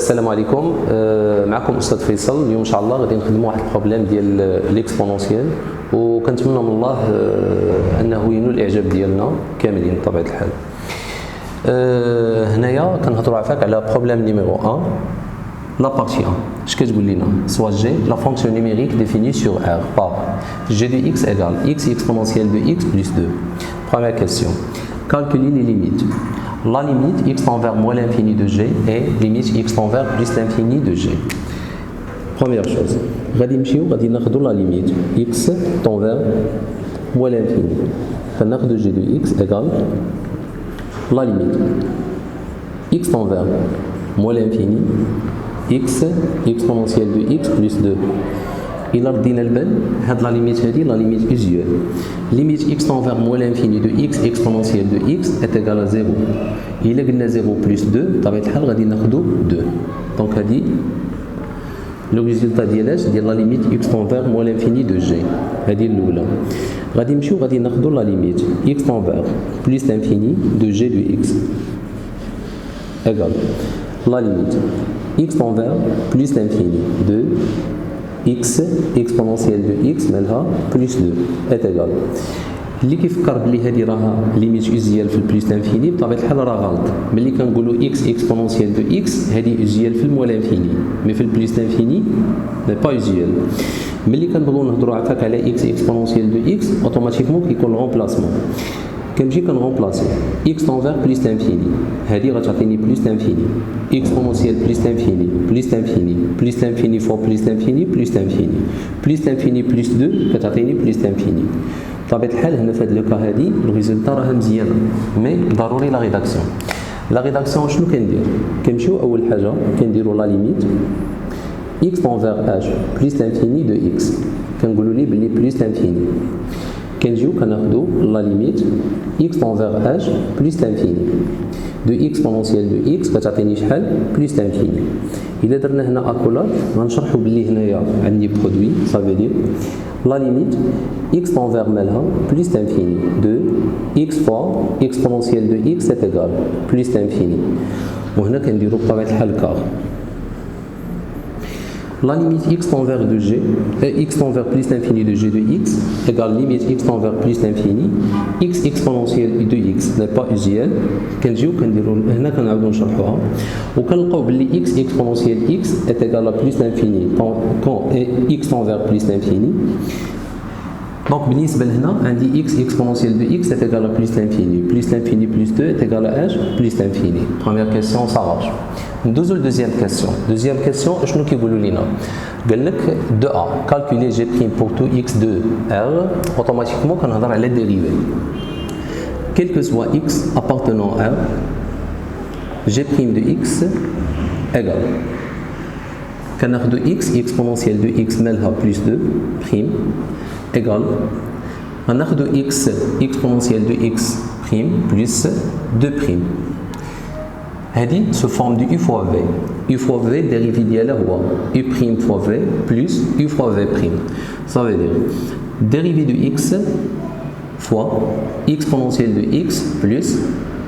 السلام عليكم. معكم استاذ فيصل. اليوم ان شاء الله غادي نخدموا واحد البروبليم ديال ليكسبونونسيال، وكنتمنى من الله انه ينول الاعجاب ديالنا كاملين بطبيعه الحال. هنايا كنهضروا عفاك على بروبليم نيميرو 1 لا بارتي 1. اش كتقول لنا؟ سوا جي لا فونكسيون نيميريك définie sur R par g de x égale x exponentielle de x plus 2. Première question. Calculer les limites. La limite x tend vers moins l'infini de g et limite x tend vers plus l'infini de g. Première chose, غادي ناخذوا la limite x tend vers moins l'infini. فناخذوا g de x égale la limite x tend vers moins l'infini x exponentielle de x plus 2. إلا ردينا البال هاد لا ليميت هادي لا ليميت usuelle. Limite x tend vers moins l'infini de x exponentielle de x est égal à 0. إلا قلنا 0 plus 2 بطبيعة الحال غادي ناخدو 2. دونك هادي لو ريزولتا ديالاش ديال لا ليميت x tend vers moins l'infini de g. هادي الأولى. غادي ناخدو لا ليميت x tend vers plus l'infini de g de x égale la limite x tend vers plus l'infini de x exponentielle de x مالها plus 2 est égal. اللي كيفكر بلي هذه راها ليميت اوزيال في البليس لانفيني بطبيعه الحال راه غلط. ملي كنقولوا x exponentielle de x هذه اوزيال في الموال لانفيني، مي في البليس لانفيني ني با اوزيال. ملي كنبغيو نهضروا عفاك على x exponentielle de x اوتوماتيكمون كيكون الغومبلاسمون. كنمشي كنغومبلاسي x tend vers plus l'infini، هذه غتعطيني plus l'infini exponentielle plus l'infini plus l'infini plus l'infini fois plus l'infini plus l'infini plus l'infini plus 2 كتعطيني plus l'infini. بطبيعة الحال هنا في هذا لو كا هادي الريزولتا راها مزيانة، مي ضروري لا ريداكسيون. لا ريداكسيون شنو كندير؟ كنمشيو أول حاجة كنديرو لا ليميت x tend vers h plus l'infini de x، كنقولوا لي بلي plus l'infini. كنجيو كناخدو لا ليميت x tend vers h plus l'infini de exponentielle de x كتعطيني شحال plus l'infini. إلا درنا هنا أكولات غنشرحو بلي هنايا عندي برودوي صافي دير لا ليميت x tend vers مالها plus l'infini de x fois exponentielle de x est égal plus l'infini. وهنا كنديرو بطبيعة الحال كار. La limite x tend vers de g, x tend vers plus l'infini de g de x égale limite x tend vers plus l'infini x exponentielle de x n'est pas usuel. كنجيو كنديرو هنا كنعاودو نشرحوها وكنلقاو بلي x exponentielle x est égal à plus l'infini quand x tend vers plus l'infini. Donc بالنسبة لهنا عندي x exponentielle de x est égal à plus l'infini plus 2 est égal à h plus l'infini. Première question ça marche. ندوزو لدوزيام كيسيون. دوزيام كيسيون شنو كيقولوا لينا؟ قال لك 2a calculer g' pour tout x de r automatiquement كنهضر على dérivé. Quel que soit x appartenant à r g' de x égale كناخدو x exponentielle de x مالها plus 2 prime égale غناخدو x exponentielle de x prime plus 2 prime. هذه se forme du u fois v. u fois v dérivé ديالها هو u prime fois v plus u fois v prime. Ça veut dire dérivé de x fois exponentielle de x plus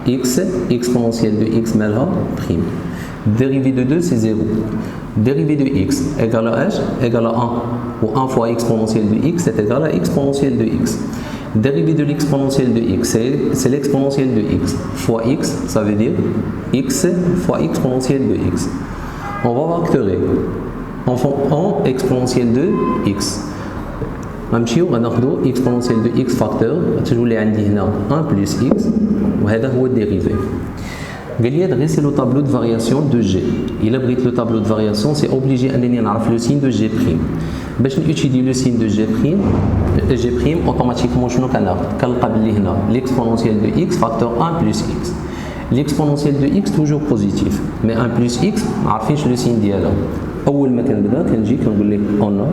x exponentielle de x مالها prime. Dérivé de 2 c'est 0. Dérivé de x égale à h égale à 1 ou 1 fois exponentielle de x est égal à exponentielle de x. Dérivé de l'exponentielle de x, c'est l'exponentielle de x fois x, ça veut dire x fois exponentielle de x. On va factorer en exponentielle de x. غنمشيو غناخدو exponentielle de x facteur تولي عندي هنا 1 plus x وهذا هو الديريفي. قال لي dresser le tableau de variation de g. إلا بغيت le tableau de variation c'est obligé أنني نعرف le signe de g'. باش نوتيلي لو سين دو جي بريم اوتوماتيكمون شنو كنلقى بلي هنا ليكسبونونسيال دو اكس فاكتور 1 بلس اكس. ليكسبونونسيال دو اكس توجور بوزيتيف مي 1 بلس اكس ما عارفينش لو سين ديالها. اول ما كنبدا كنجي كنقول لك اون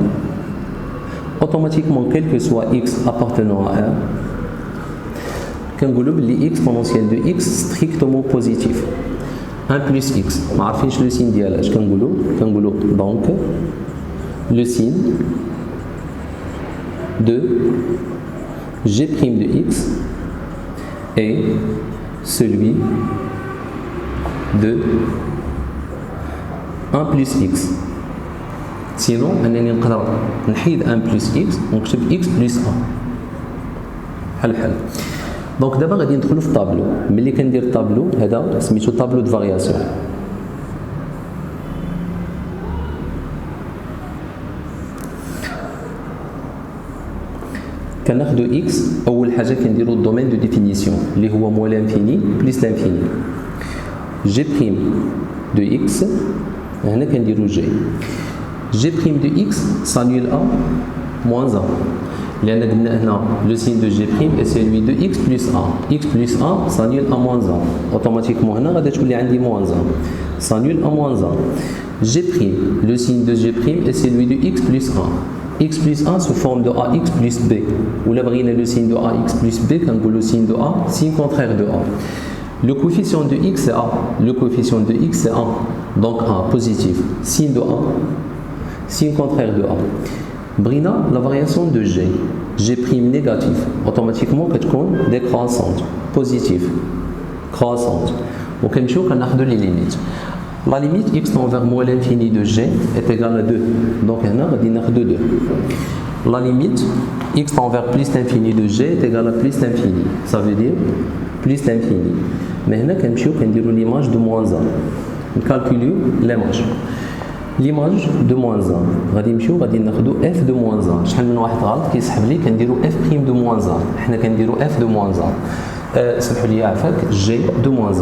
اوتوماتيكمون كيل كو سوا اكس ابارتونون ا ار كنقولوا بلي اكسبونونسيال دو اكس ستريكتومون بوزيتيف 1 بلس اكس ما عارفينش لو سين ديالها. اش كنقولوا دونك le signe de g' de x est celui de 1 plus x. Sinon, أنني نقدر نحيد 1 plus x ونكتب x plus 1. بحال بحال. دونك دابا غادي ندخلو في الطابلو. ملي كندير الطابلو هذا سميتو طابلو دو فارياسيون. كناخدو x أول حاجة كنديرو الدومين دو ديفينيسيون اللي هو موال لانفيني بليس لانفيني. g' de x هنا كنديرو g. g' de x s'annule à moins 1. لأن قلنا هنا le signe de g' est celui de x plus 1. x plus 1 s'annule à moins 1. Automatiquement هنا غادي تولي عندي moins 1. S'annule à moins 1. g', le signe de g' est celui de x plus 1. x plus 1 sous forme de ax plus b. Ou là بغينا le signe de ax plus b كنقولو le signe de a, signe contraire de a. Le coefficient de x c'est a. Le coefficient de x c'est 1. Donc a positif. Signe de a, signe contraire de a. Brina, la variation de g. G' négatif. Automatiquement, كتكون décroissante. Positif. Croissante. وكنمشيو كناخدو les limites. La limite x tend vers moins l'infini de g est égale à 2. Donc هنا غادي ناخدو 2. La limite x tend vers plus l'infini de g est égale à plus l'infini. Ça veut dire plus l'infini. Mais هنا كنمشيو كنديرو l'image de moins 1. نكالكوليو l'image. L'image de moins 1 غادي نمشيو غادي ناخدو f de moins 1. شحال من واحد غلط كيسحب لي كنديرو f' de moins 1. حنا كنديرو f de moins 1. سمحوا لي عافاك g de moins 1.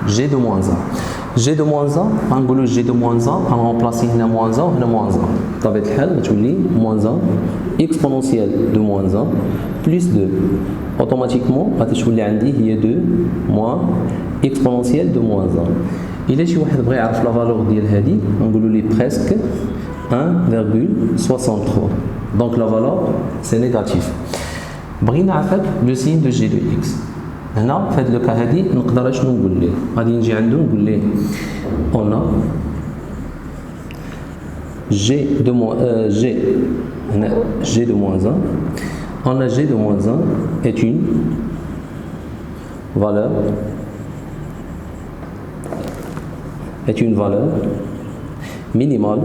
g de moins 1. g de moins 1 غنقولو g de moins 1 غنرومبلاسي هنا moins 1 وهنا moins 1. بطبيعة الحال غتولي moins 1 exponentielle de moins 1 plus 2. Automatiquement غادي تولي عندي هي 2 moins exponentielle de moins 1. إلا شي واحد بغى يعرف لا فالور ديال هادي نقولوا ليه presque 1,63. Donc la valeur c'est négatif. بغينا عافاك لو سين دو جي دو اكس. هنا في هاد لو كا هادي نقدر اشنو نقول ليه؟ غادي نجي عندو نقول ليه on a g de moins 1. On a g de moins 1 est une valeur minimale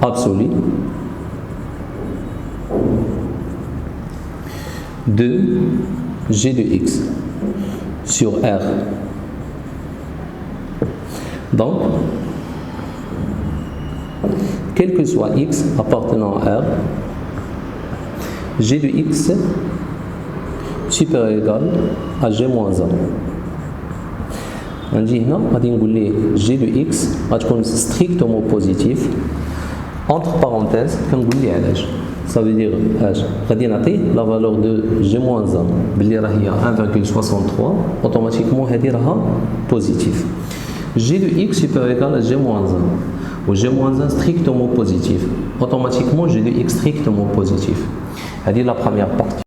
absolue de g de x sur R. Donc, quel que soit x appartenant à R, g de x supérieur ou égal à g moins 1. نجي هنا غادي نقول ليه g de x غتكون strictement positif entre parenthèses كنقول ليه علاش. Ça veut dire اش غادي نعطي لا فالور دو g moins 1 باللي راه هي 1,63 اوتوماتيكمون هذه راها بوزيتيف. g de x supérieur ou égal à g moins 1 و g moins 1 strictement positif automatiquement g de x strictement positif. هذه لا première partie.